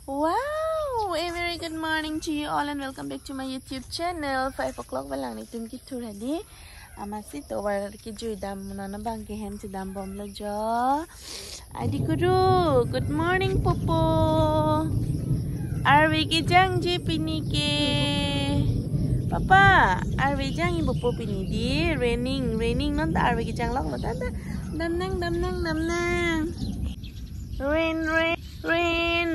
Wow! A very good morning to you all and welcome back to my YouTube channel. 5 o'clock walang ni tum kithur hadi. Amasi to war kijui dam nana bang kehem ti dam bom lo jo. Adi guru, good morning popo. Arwi ki jang ji pinike. Papa, arwi jang i popo pinidi. Raining non ta arwi ki jang lok lo ta dam nang.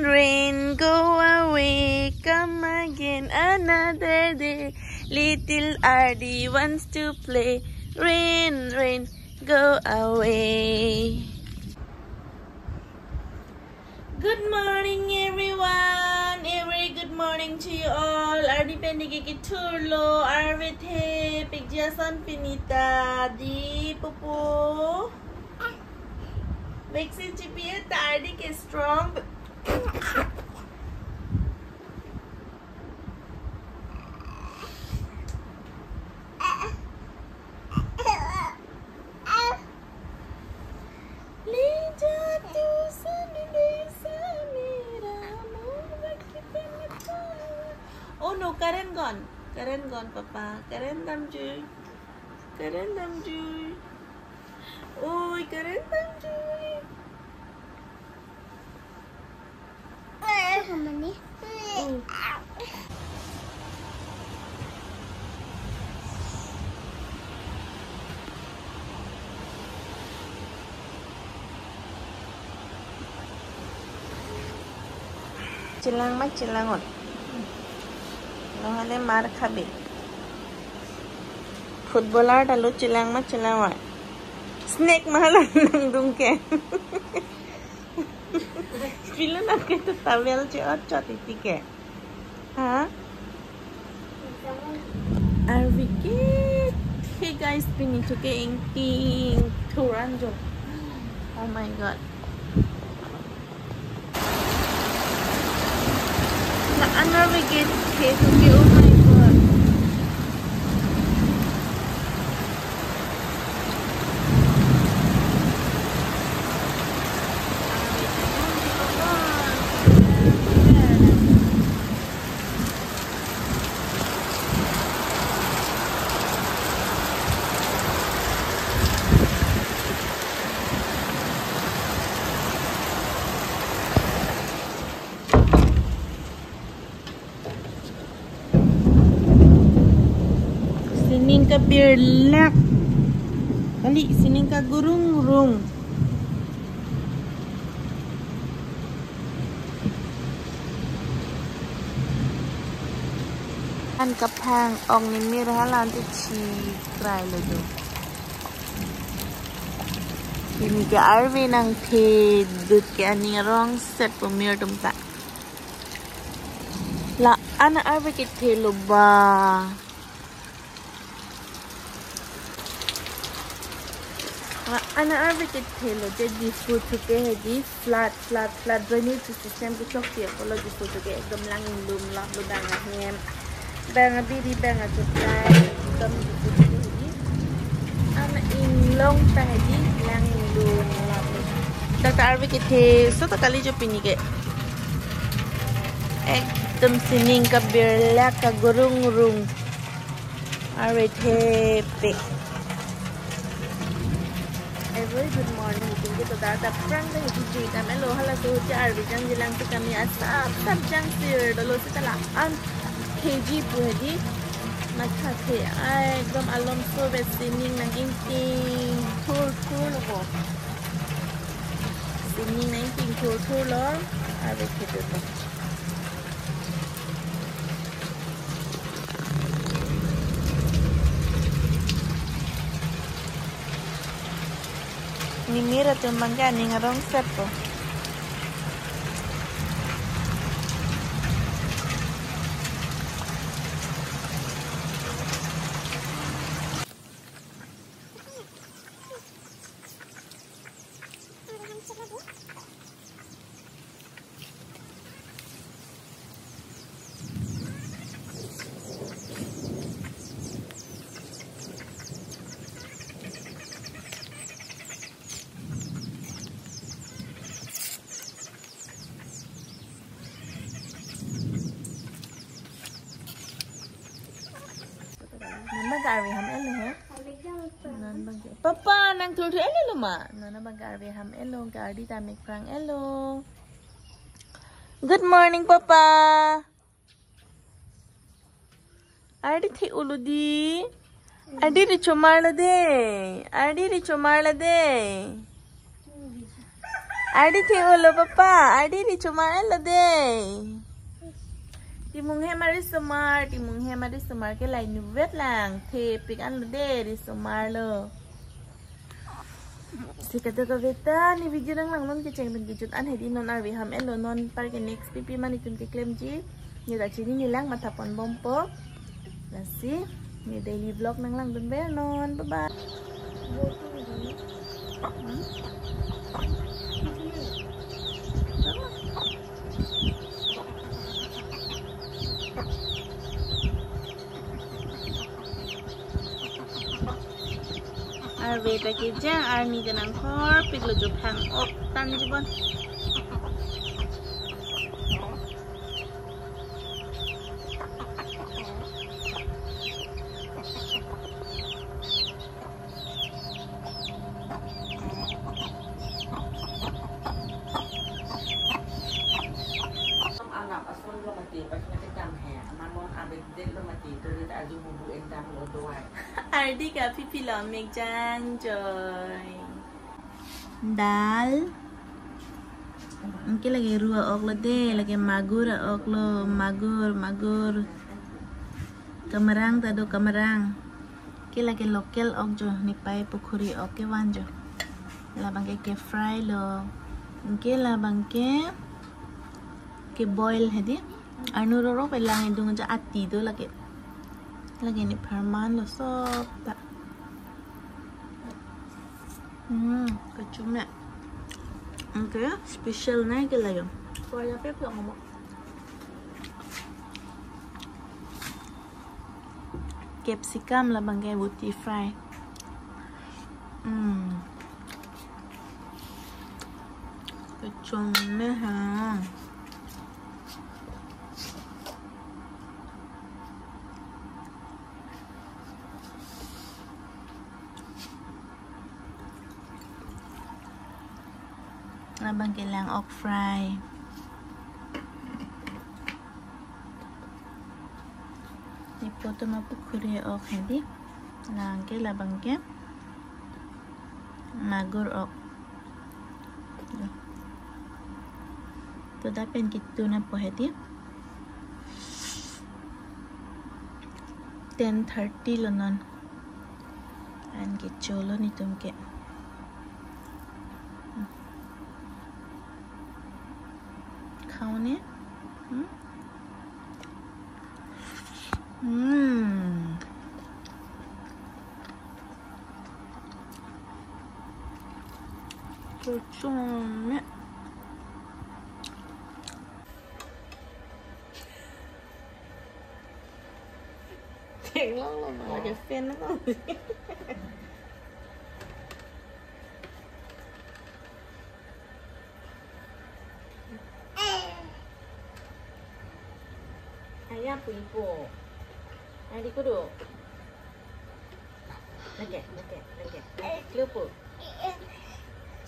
Rain, go away, come again another day. Little Aardi wants to play. Rain, go away. Good morning, everyone. A very good morning to you all. Aardi pendigi kithur lo, arwithe, pigjasan pinita, Diphu. Vaccine chipiye Aardi ke strong. Oh no, Karen gone, Papa. Karen damju. Oi, Karen damju. Cilangot. Lohane mar khabe. Footballer dalu cilang. Snake mahalan nang dungke. Bila nak kita tawel cot itike. Ha? Arvikit. Hey guys, pini to ke ting turanjo. Oh my god. Na anarvikit ke to ke oh my god. Sining ka birlak. Kali sining ka gurung. An kapang ong ni mirahalan ti chi kerai lo do. Ini ke arwi nang the dut ke aning rong set pemir tumta. La ana arwi ke the lo ba. Ana arwi ke the lo je Diphu ke hedi flat drainage system ke chok ti ko lo Diphu ke ekdam lang lum la lo dang hem. Bang bidi bang chutai ekdam Diphu ke hedi. Ana inglong ta hedi lang lum la. Dr. Arwi ke the so ta kali jo pini ke. Ekdam sining ka birla ka gurung. Arwi the pe. Very good morning. Tunggu to Adap prang dah kijui dah melo hala tu jar bijang jilang tu kami asap jang sir dulu setelah kijui puhadi macam tu ay gam alom so besining nang inting tur loh sining nang inting tur loh ada kita tu ni mira tu mangga ni ngarong sepo. Arvi ham elo he. Non bang Papa nang thur thur elo ma. Non bang Arvi ham elo Aardi ta mek prang elo. Good morning Papa. Aardi thi uludi. Aardi ri chomarla de. Aardi ri chomarla de. Aardi thi ulo Papa. Aardi ri chomarla de. Timung he mari sumar ke lai nu vet lang the pik an de ri sumar lo sikata ka veta ni video lang non ke cheng ke jut an he di non Arvi ham elo non par ke next pp mani kun ke claim ji ni da chini ni lang mata pon bom po nasi ni daily vlog nang lang dun be non bye bye. Arvi taki jang army ganang khor piglo jo phang op tan jibon anak ason lo mati pas nak jam he mamon abet den lo mati tu dia aju bubu endang lo doai Aardi ka pipi lo mek jang joy dal Mungkin lagi rua ok lo de lagi magur ok lo magur kamarang tado kamarang ki lagi local ok jo ni pai pukhuri ok ke wan jo la bang ke fry lo mungkin la bang ke boil hedi anu ro pe lang dung ja ati do lagi ni perman lo sop ta kecum na okay special na ke la yo ko ya pe plo mo capsicum la bang ke buti fry kecum na ha labang kailang ok fry ipo to mapukuri ok hedi lang ke labang ke magur ok to dapen kitu na po hedi 10:30 lo non an kicholo ni tumke खाओने तो चोमे thek lắm luôn mà cái fan nó không ayah ibu, adik kudu, lagi, lupa,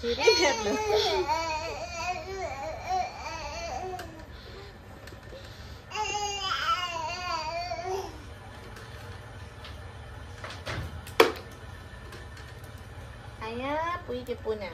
ciri lihat lo. Ayah pergi ke Puna.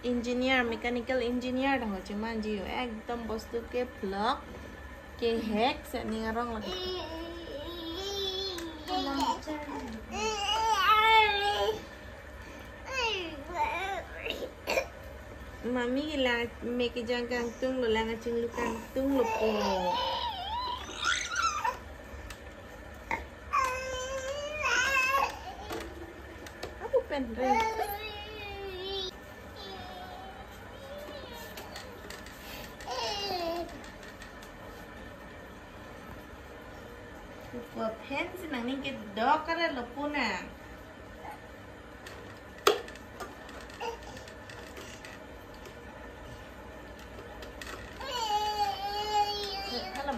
Engineer, mechanical engineer dah cuman jiu ekdom bostu ke plug ke hack set ni ngarong lagi Mami gila make jang kantung lo lang acing lu kantung lo po. Aku pendek. Gua pen senang ni ke dok ada lo puna.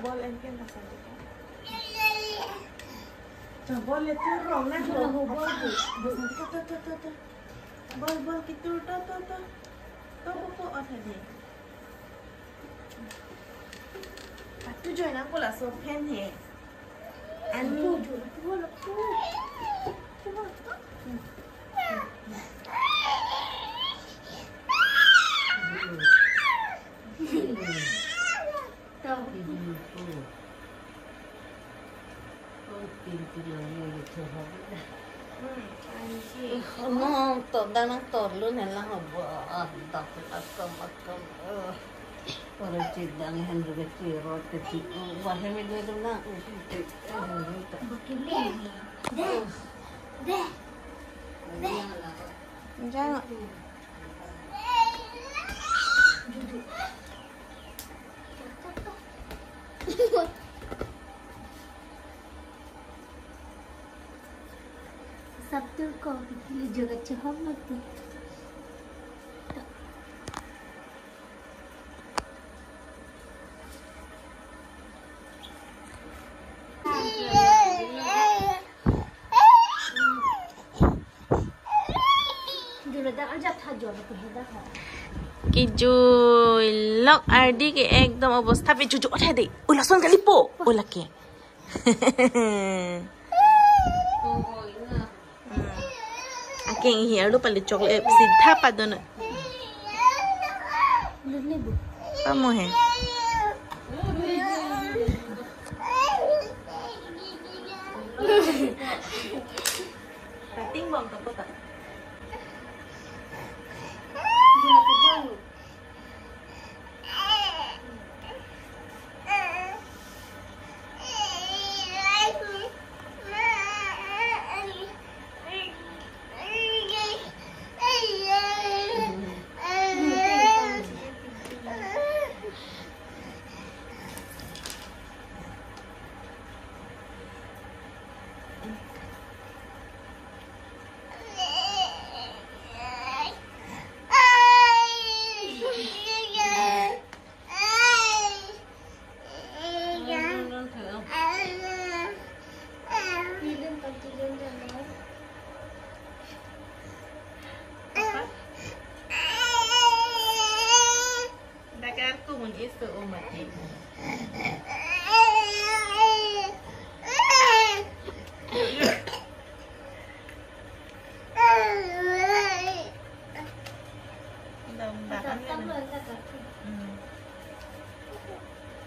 Boleh kan pasal tu. Boleh turun nak bol. Bol kita tu. Apa ada ni? Tu join aku lah so pen he. Aning. No, đang đang tổn luôn này là họ vợ đọc akam orang cik đang hen juga cirot kecil wah ini dua tu nak Jangan. Sabtu ko pilih juga caham mati. Dulu dah aja thajol ke dah. Kijui lok Aardi ke ekdom অবস্থা पे जुजु उठा दे ओला सुन के लिपो ओला के Aking hiya lu palit coklat sidha pa doon. Paano he? Pating bang kapot ah. Itu umat ini.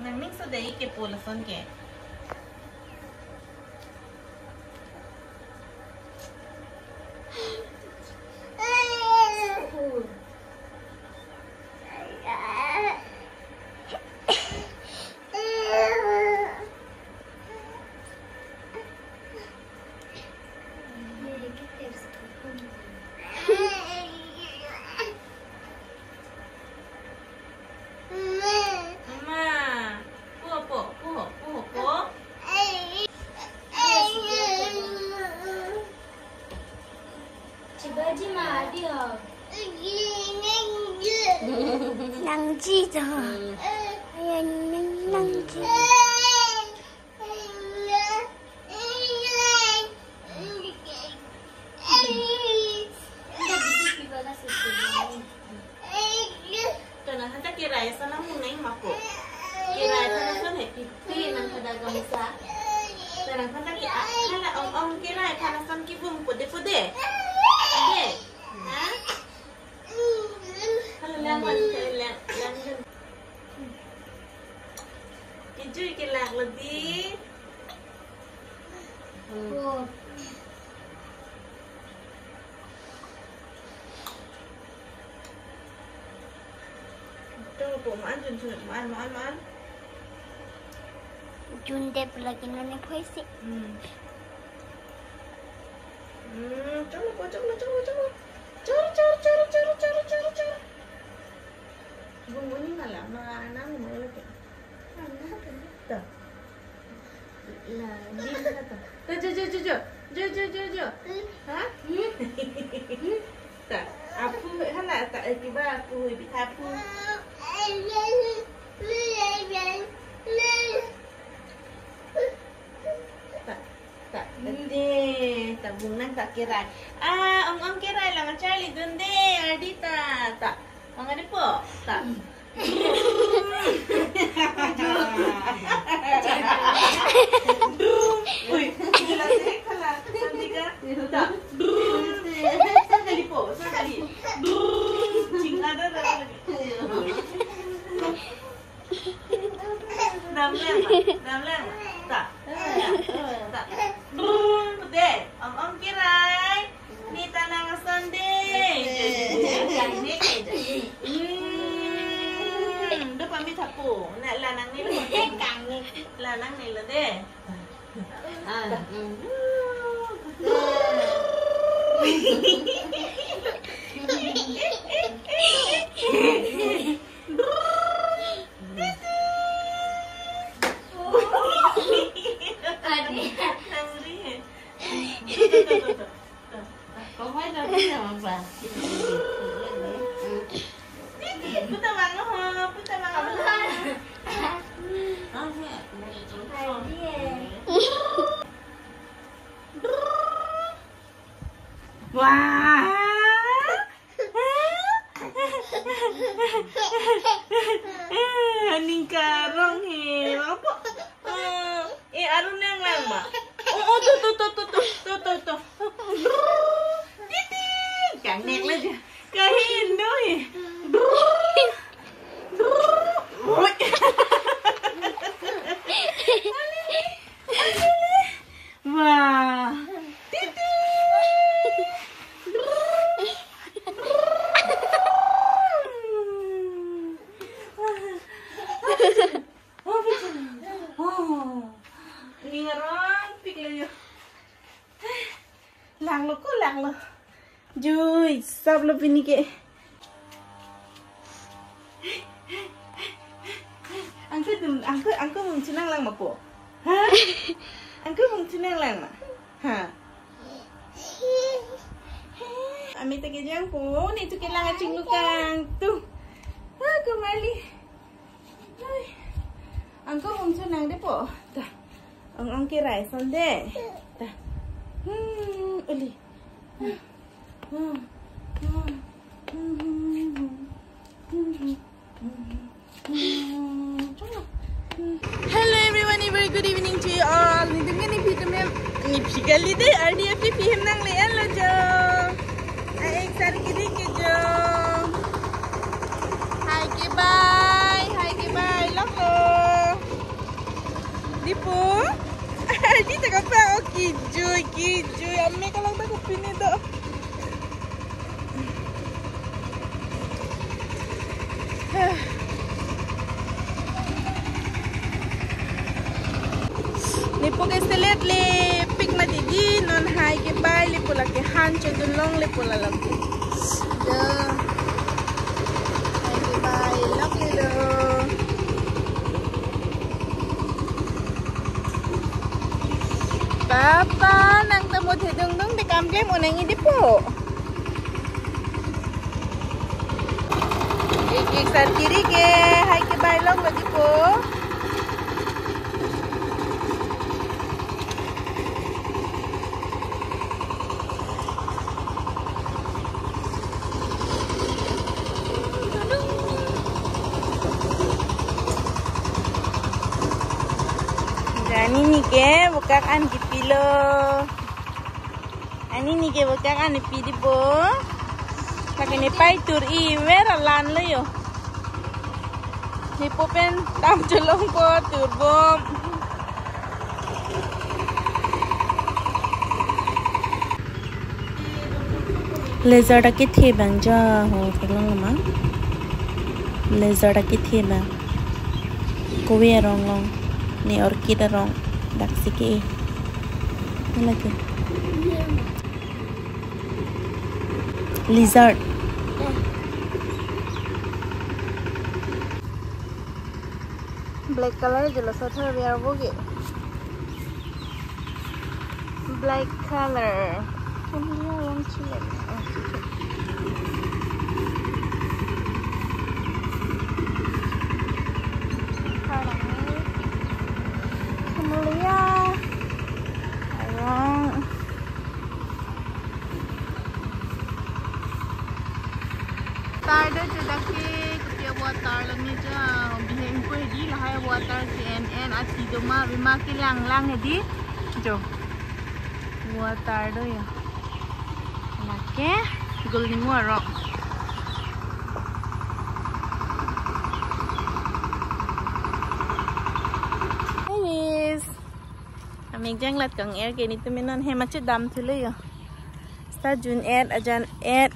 Naming sudah ikut pulasan ke? Nangji dah. Ayah nangji. Tanah kita kerai sana munai mako. Kerai sana sana pipi nang kada gamsa. Tanah kita kada om kerai kana san kivung pode. Ade. Ha? Kalau lang kijui ke lang lebih. Coba po, maan dun sunod. Maan. Junde lagi nane puisi. Coba po, coba. Cara. Bunyi malah, mana mau lagi. Tuh. Lah, ini mana tuh? Jo. Hah? Tak. Aku hala tak tiba aku di tapu. Tak. Tak bunang tak kerai. Ong kerai lang Charlie dun deh, Aardi tak. Ang ano po? Tak. Uy, gila thek pala. Hindi ka? Tak. Sakali po, sakali. Ching ada lagi. Dam lang. Tak. Putih. Om kerai. Ni tanang ason deh. Dia pamit aku. Nak lanang ni lu kang ni. Lanang ni lu deh. Có mấy đâu thế nào mà bà? Puta bang ho, puta bang ho. Wah. Aning karong he. Apa? Arun yang lama. Oh, tuh. Titik. Kanek aja. Kahin doi. Wah. Titik. Ini ngerong pik lagi. Lang lo. Jui, sab lo pini ke. Angka mung tunang lang mapo. Ha? Angka mung tunang lang ma. Ha. Ami tak kejang po, ni tu kelang acing lukang tu. Ha, kembali. Hai. Angka mung tunang de po. Dah. Ang kerai sonde. Dah. Uli. Hello everyone, a very good evening to you all. Dengan ni video ni pigali deh. Aardi api film nang lean lo jo. Ek sari kiri ke jo. Hai ke bye. Loko. Diphu. Aardi tak apa. Oh kijui. Amme kalau tak kupini do. Diphu ke selet le pik mati di non hai ke bai le pula ke han chodulong le pula lampi. Do. Hai ke bai lok le do. Papa nang temu thedung di kamjem unang Diphu. Ik sar kiri ke hai ke bai long lo Diphu. Ani ni ke bukaan kipilo. Ani ni ke bukaan ipi Diphu. Kagani pai tur I vera lan lo yo. Diphu pen tam cholong po tur bom. Laser da ke the bang ja ho thalang ma. lizard kithur na kowe rong long ni orchid rong dak sike ni lagi lizard black color jelo sothar biar boge black color ini yang cilen water do daki kutia water lami ja biheng ko hedi lahai water cnn ati doma bima ki lang lang hedi jo water do ya nake golden waro guys kami jang lat kang air ke ni tuminan he macet dam thule ya sta jun add ajan add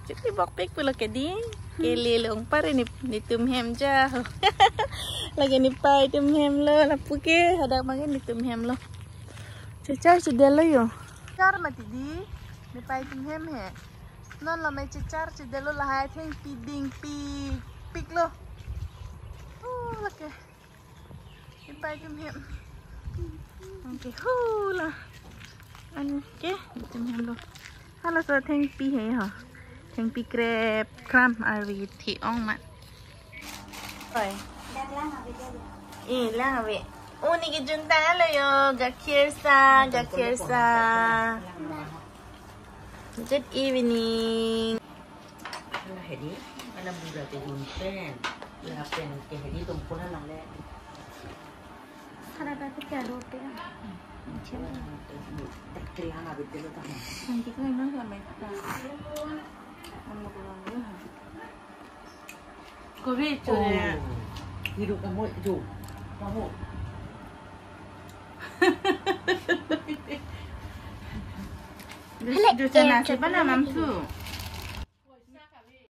Jadi bakpek pula kedi, kelelong pare ni tumhem jah. Lagi ni pai tumhem lo, lapu ke ada makan ni tumhem lo. Cecar sudah lo yo. Cecar mati di pai tumhem he. Non lo mai cecar sudah lo lah thing piding pik lo. Oh lagi. Ni pai tumhem. Okay, lah. Okay, tumhem lo. Kalau so thing pi he ha. Theng pi krep kram Aardi thi ong mat. Oi. Lang ave. Uni ki junta lo yo gakhir sa. Good evening. Lah hedi, ana buda te junten. La pen ke hedi tumpuna lang le. Khara ba te kya ro pe. Tak kelang abis dulu tak. Nanti ko nang lamay ta. Kowe chole. Hidup kamu hidup. Kamu. Dusana siapa nama mamsu?